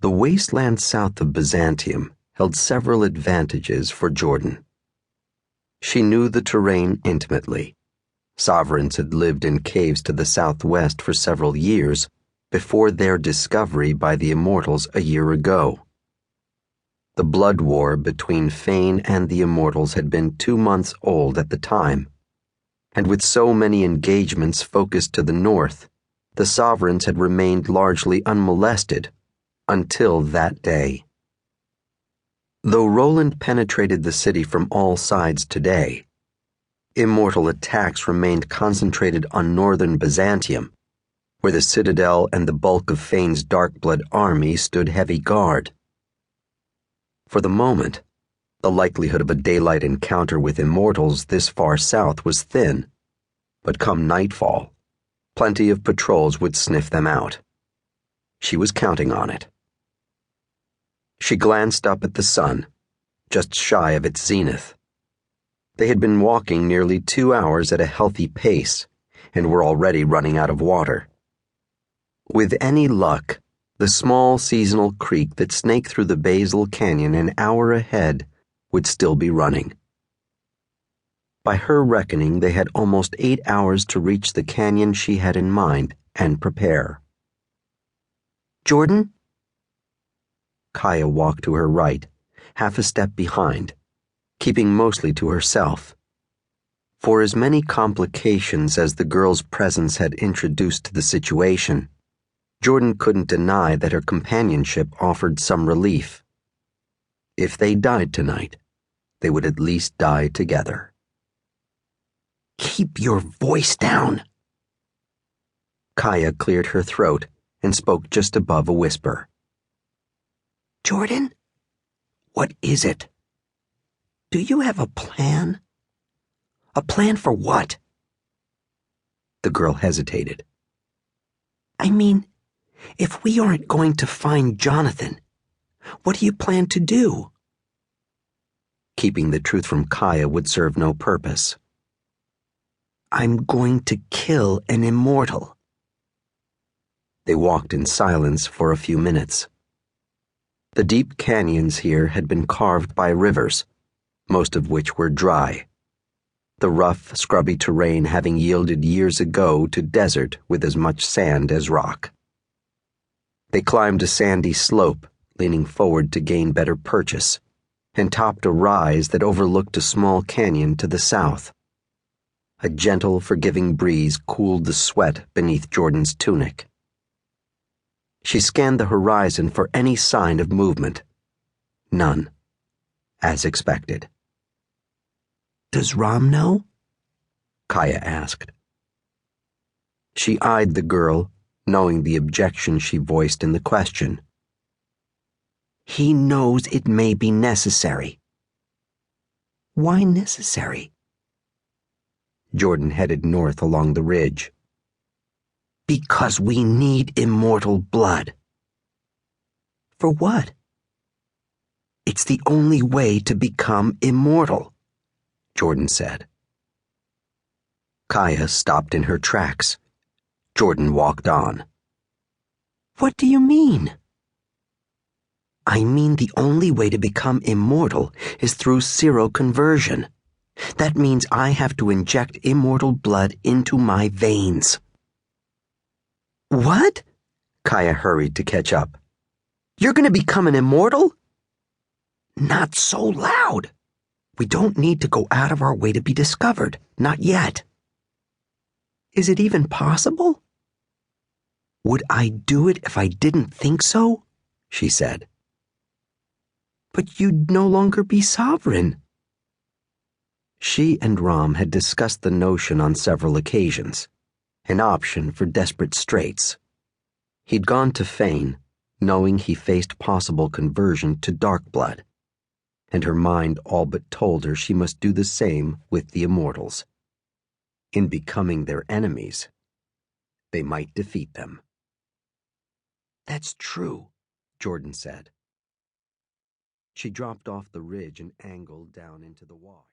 The wasteland south of Byzantium held several advantages for Jordan. She knew the terrain intimately. Sovereigns had lived in caves to the southwest for several years before their discovery by the Immortals a year ago. The blood war between Fane and the Immortals had been 2 months old at the time, and with so many engagements focused to the north, the sovereigns had remained largely unmolested until that day. Though Roland penetrated the city from all sides today, Immortal attacks remained concentrated on northern Byzantium, where the citadel and the bulk of Fane's Darkblood army stood heavy guard. For the moment, the likelihood of a daylight encounter with Immortals this far south was thin, but come nightfall, plenty of patrols would sniff them out. She was counting on it. She glanced up at the sun, just shy of its zenith. They had been walking nearly 2 hours at a healthy pace and were already running out of water. With any luck, the small seasonal creek that snaked through the Basil Canyon an hour ahead would still be running. By her reckoning, they had almost 8 hours to reach the canyon she had in mind and prepare. Jordan? Kaya walked to her right, half a step behind, keeping mostly to herself. For as many complications as the girl's presence had introduced to the situation, Jordan couldn't deny that her companionship offered some relief. If they died tonight, they would at least die together. Keep your voice down. Kaya cleared her throat and spoke just above a whisper. Jordan? What is it? Do you have a plan? A plan for what? The girl hesitated. I mean, if we aren't going to find Jonathan, what do you plan to do? Keeping the truth from Kaya would serve no purpose. I'm going to kill an immortal. They walked in silence for a few minutes. The deep canyons here had been carved by rivers, most of which were dry, the rough, scrubby terrain having yielded years ago to desert with as much sand as rock. They climbed a sandy slope, leaning forward to gain better purchase, and topped a rise that overlooked a small canyon to the south. A gentle, forgiving breeze cooled the sweat beneath Jordan's tunic. She scanned the horizon for any sign of movement. None, as expected. Does Rom know? Kaya asked. She eyed the girl, knowing the objection she voiced in the question. He knows it may be necessary. Why necessary? Jordan headed north along the ridge. Because we need immortal blood. For what? It's the only way to become immortal, Jordan said. Kaya stopped in her tracks. Jordan walked on. What do you mean? I mean the only way to become immortal is through seroconversion. That means I have to inject immortal blood into my veins. What? Kaya hurried to catch up. You're going to become an immortal? Not so loud. We don't need to go out of our way to be discovered. Not yet. Is it even possible? Would I do it if I didn't think so? She said. But you'd no longer be sovereign. She and Rom had discussed the notion on several occasions, an option for desperate straits. He'd gone to Fane, knowing he faced possible conversion to Darkblood, and her mind all but told her she must do the same with the Immortals. In becoming their enemies, they might defeat them. That's true, Jordan said. She dropped off the ridge and angled down into the wash.